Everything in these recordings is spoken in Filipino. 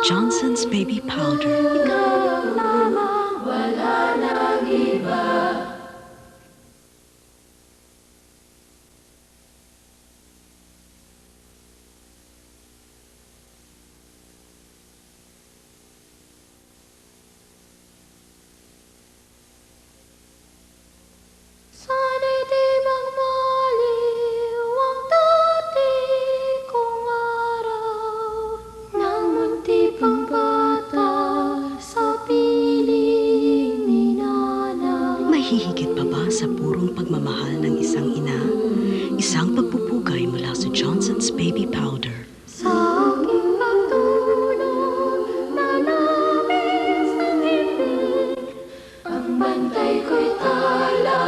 Johnson's Baby Powder. Ikaw lamang, wala nang iba. Sana'y di magmaliw ang dati kong araw ng munti pang bata sa piling ni nanay. May hihigit pa ba sa purong pagmamahal ng isang ina? Isang pagpupugay mula sa Johnson's Baby Powder. Sa aking pagtulog na labis ang himig, ang bantay ko'y tala,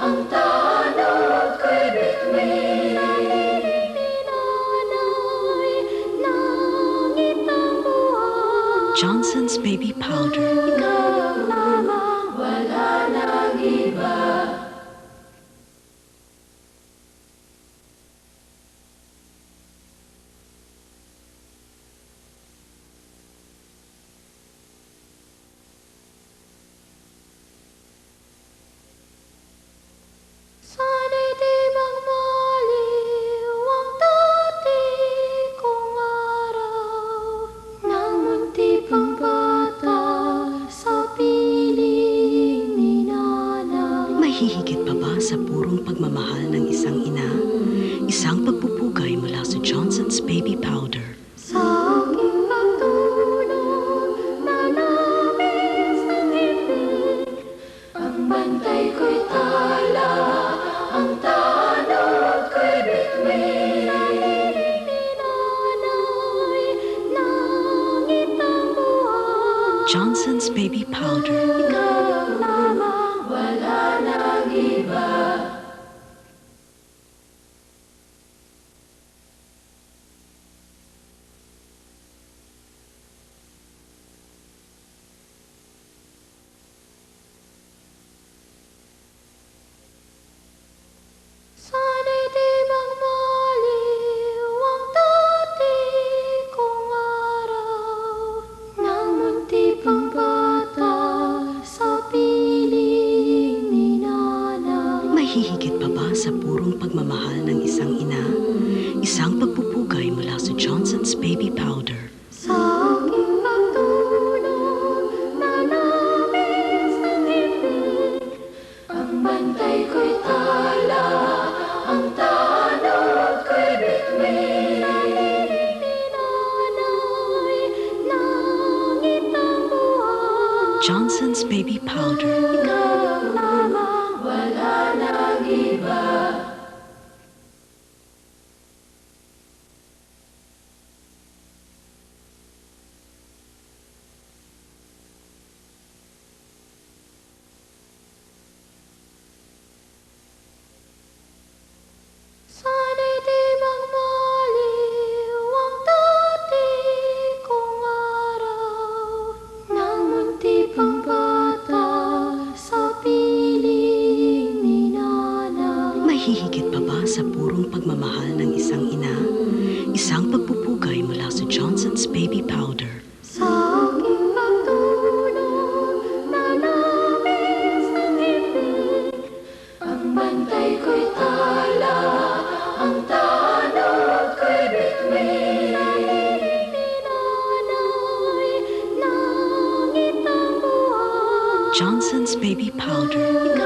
ang tanod ko'y bitbit. Sa piling ni nanay, langit ang buwan. Johnson's Baby Powder. Ikaw lamang, wala nang iba. Sana'y di magmaliw ang dati kong araw ng munti pang bata sa piling ni nanay. May hihigit pa ba sa purong pagmamahal ng isang ina? Isang pagpupugay mula sa Johnson's Baby Powder. Sa aking pagtulog na labis ang himig, ang bantay ko'y tala, ang tanod ko'y bitbit. Sa piling ni nanay, langit ang buwan. Johnson's Baby Powder. Ikaw lamang, wala nang iba. Sana'y di magmaliw ang dati kong araw ng munti pang bata sa piling ni nanay. May hihigit pa ba sa purong pagmamahal ng isang ina? Isang pagpupugay mula sa Johnson's Baby Powder. Sa aking pagtulog na labis ang himig, ang bantay ko'y tala, ang tanod ko'y bitbit. Sa piling ni nanay, langit ang buwan. Johnson's Baby Powder. Ikaw lamang, wala nang iba. Sana'y di magmaliw ang dati kong araw ng munti pang bata sa piling ni nanay. May hihigit pa ba sa purong pagmamahal ng isang ina? Isang pagpupugay mula sa Johnson's Baby Powder. Sa aking pagtulog na labis ang himig, ang bantay ko'y tala, ang tanod ko'y bitbit. Sa piling ni nanay, langit ang buwan. Johnson's Baby Powder. Ikaw